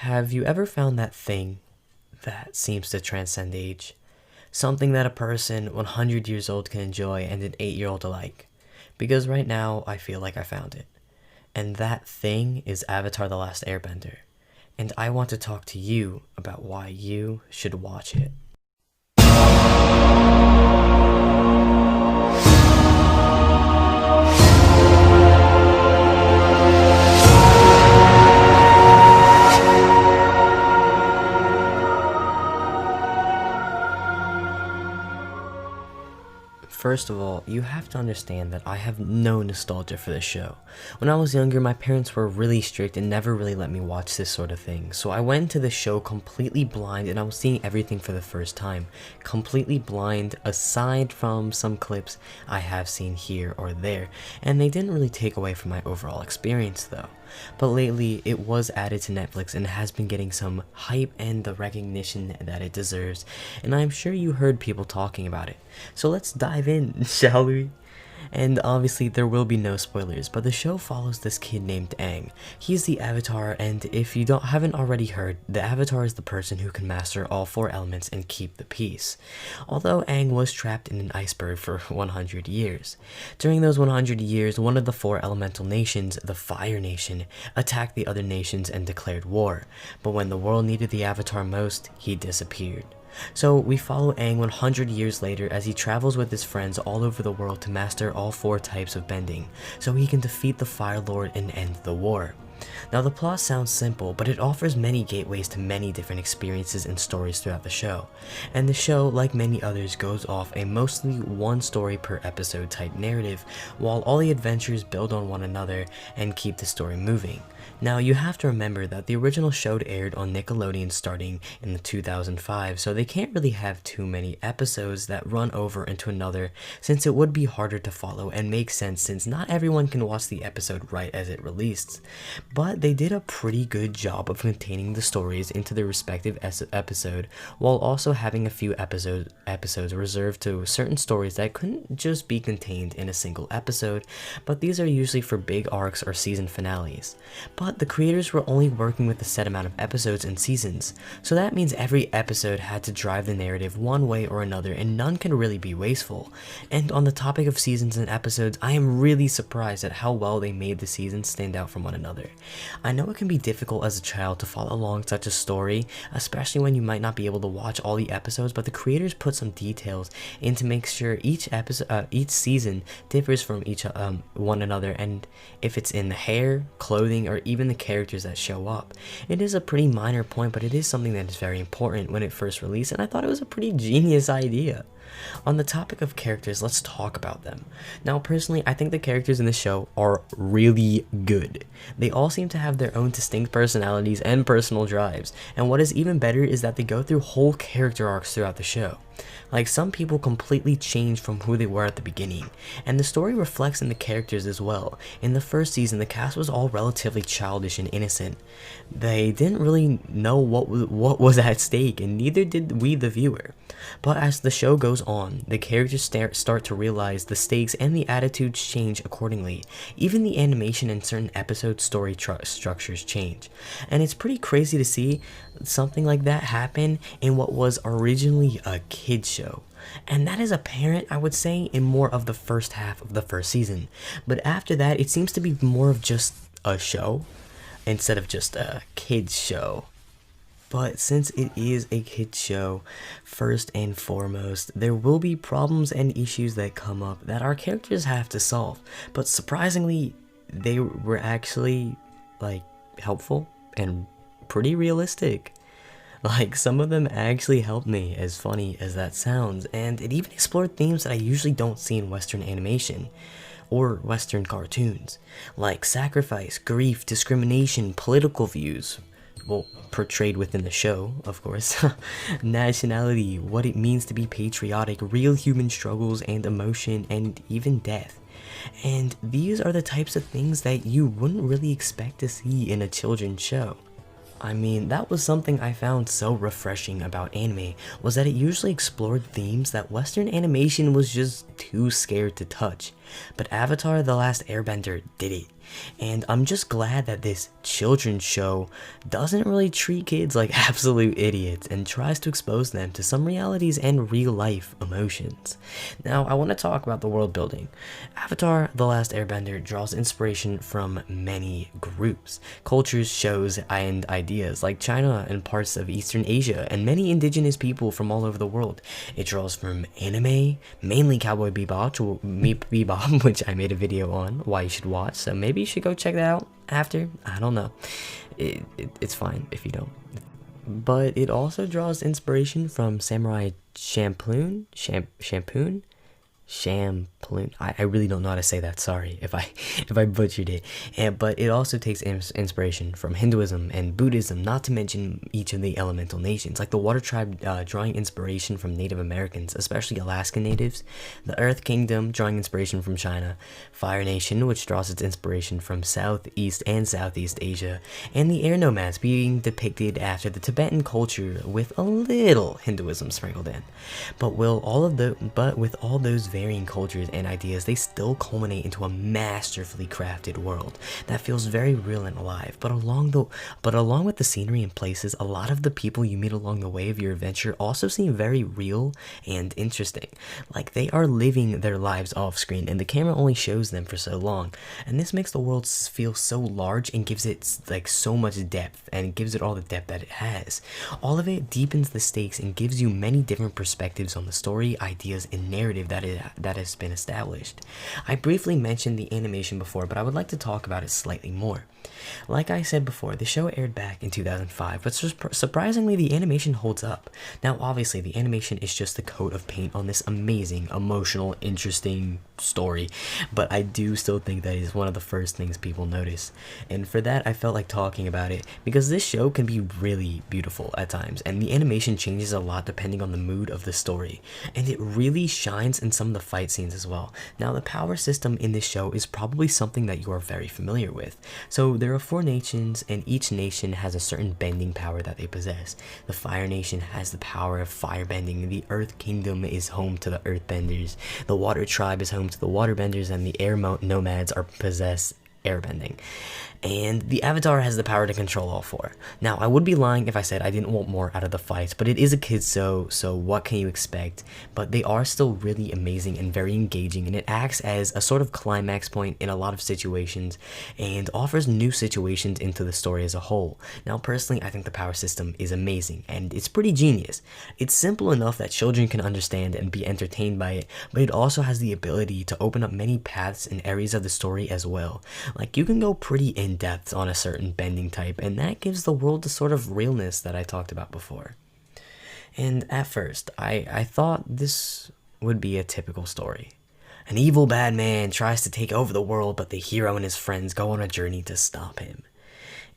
Have you ever found that thing that seems to transcend age? Something that a person 100 years old can enjoy and an 8-year-old alike? Because right now, I feel like I found it. And that thing is Avatar The Last Airbender. And I want to talk to you about why you should watch it. First of all, you have to understand that I have no nostalgia for this show. When I was younger, my parents were really strict and never really let me watch this sort of thing. So I went into the show completely blind and I was seeing everything for the first time. Completely blind, aside from some clips I have seen here or there. And they didn't really take away from my overall experience though. But lately, it was added to Netflix and has been getting some hype and the recognition that it deserves, and I'm sure you heard people talking about it. So let's dive in, shall we? And obviously there will be no spoilers, but the show follows this kid named Aang. He's the Avatar, and if you haven't already heard, the Avatar is the person who can master all 4 elements and keep the peace. Although Aang was trapped in an iceberg for 100 years. During those 100 years, one of the 4 elemental nations, the Fire Nation, attacked the other nations and declared war. But when the world needed the Avatar most, he disappeared. So we follow Aang 100 years later as he travels with his friends all over the world to master all 4 types of bending, so he can defeat the Fire Lord and end the war. Now the plot sounds simple, but it offers many gateways to many different experiences and stories throughout the show. And the show, like many others, goes off a mostly one story per episode type narrative, while all the adventures build on one another and keep the story moving. Now you have to remember that the original show aired on Nickelodeon starting in the 2005, so they can't really have too many episodes that run over into another, since it would be harder to follow and make sense since not everyone can watch the episode right as it released. But they did a pretty good job of containing the stories into their respective episode, while also having a few episodes reserved to certain stories that couldn't just be contained in a single episode, but these are usually for big arcs or season finales. But the creators were only working with a set amount of episodes and seasons, so that means every episode had to drive the narrative one way or another, and none can really be wasteful. And on the topic of seasons and episodes, I am really surprised at how well they made the seasons stand out from one another. I know it can be difficult as a child to follow along such a story, especially when you might not be able to watch all the episodes, but the creators put some details in to make sure each season differs from one another, and if it's in the hair, clothing, or even the characters that show up. It is a pretty minor point, but it is something that is very important when it first released, and I thought it was a pretty genius idea. On the topic of characters, let's talk about them. Now, personally, I think the characters in the show are really good. They all seem to have their own distinct personalities and personal drives, and what is even better is that they go through whole character arcs throughout the show. Like, some people completely change from who they were at the beginning, and the story reflects in the characters as well. In the first season, the cast was all relatively childish and innocent. They didn't really know what was at stake, and neither did we, the viewer. But as the show goes on, the characters start to realize the stakes and the attitudes change accordingly. Even the animation in certain episode story structures change. And it's pretty crazy to see something like that happen in what was originally a kid's show. And that is apparent, I would say, in more of the first half of the first season. But after that, it seems to be more of just a show instead of just a kid's show. But since it is a kids show, first and foremost, there will be problems and issues that come up that our characters have to solve. But surprisingly, they were actually, helpful and pretty realistic. Like, some of them actually helped me, as funny as that sounds, and it even explored themes that I usually don't see in Western animation or Western cartoons, like sacrifice, grief, discrimination, political views, well, portrayed within the show, of course, nationality, what it means to be patriotic, real human struggles and emotion, and even death. And these are the types of things that you wouldn't really expect to see in a children's show. I mean, that was something I found so refreshing about anime, was that it usually explored themes that Western animation was just too scared to touch. But Avatar The Last Airbender did it. And I'm just glad that this children's show doesn't really treat kids like absolute idiots and tries to expose them to some realities and real life emotions. Now, I want to talk about the world building. Avatar The Last Airbender draws inspiration from many groups, cultures, shows, and ideas like China and parts of Eastern Asia and many indigenous people from all over the world. It draws from anime, mainly Cowboy Bebop, which I made a video on, why you should watch, so maybe you should go check that out after. I don't know. It's fine if you don't. But it also draws inspiration from Samurai Champloo. I really don't know how to say that. Sorry if I butchered it. But it also takes inspiration from Hinduism and Buddhism, not to mention each of the elemental nations, like the Water Tribe drawing inspiration from Native Americans, especially Alaskan natives, the Earth Kingdom drawing inspiration from China, Fire Nation, which draws its inspiration from Southeast and Southeast Asia, and the Air Nomads being depicted after the Tibetan culture with a little Hinduism sprinkled in. But with all those varying cultures and ideas, they still culminate into a masterfully crafted world that feels very real and alive. But along with the scenery and places, a lot of the people you meet along the way of your adventure also seem very real and interesting. Like they are living their lives off screen and the camera only shows them for so long. And this makes the world feel so large and gives it like so much depth, and gives it all the depth that it has. All of it deepens the stakes and gives you many different perspectives on the story, ideas, and narrative that has been established. I briefly mentioned the animation before, but I would like to talk about it slightly more. Like I said before, the show aired back in 2005, but surprisingly the animation holds up. Now obviously the animation is just the coat of paint on this amazing, emotional, interesting story, but I do still think that is one of the first things people notice. And for that I felt like talking about it, because this show can be really beautiful at times, and the animation changes a lot depending on the mood of the story, and it really shines in some of the fight scenes as well. Now the power system in this show is probably something that you are very familiar with. So there are 4 nations, and each nation has a certain bending power that they possess. The Fire Nation has the power of firebending, the Earth Kingdom is home to the Earthbenders, the Water Tribe is home to the Waterbenders, and the Air Nomads possess airbending. And the Avatar has the power to control all 4. Now, I would be lying if I said I didn't want more out of the fights, but it is a kids show, so what can you expect? But they are still really amazing and very engaging, and it acts as a sort of climax point in a lot of situations, and offers new situations into the story as a whole. Now, personally, I think the power system is amazing, and it's pretty genius. It's simple enough that children can understand and be entertained by it, but it also has the ability to open up many paths and areas of the story as well. Like, you can go pretty in-depth on a certain bending type, and that gives the world the sort of realness that I talked about before. And at first, I thought this would be a typical story. An evil bad man tries to take over the world, but the hero and his friends go on a journey to stop him.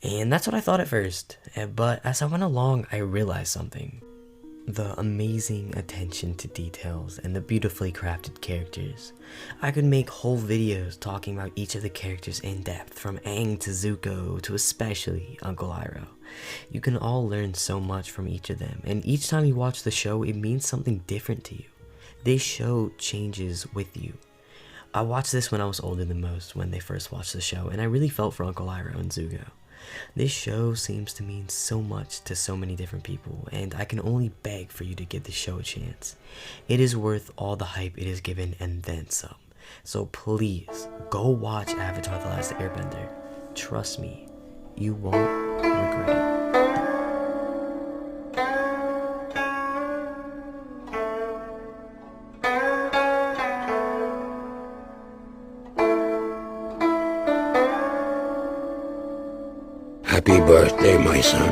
And that's what I thought at first, but as I went along, I realized something. The amazing attention to details and the beautifully crafted characters. I could make whole videos talking about each of the characters in depth, from Aang to Zuko to especially Uncle Iroh. You can all learn so much from each of them, and each time you watch the show, it means something different to you. This show changes with you. I watched this when I was older than most, when they first watched the show, and I really felt for Uncle Iroh and Zuko. This show seems to mean so much to so many different people, and I can only beg for you to give the show a chance. It is worth all the hype it is given and then some. So please, go watch Avatar The Last Airbender. Trust me, you won't regret it. Happy birthday, my son.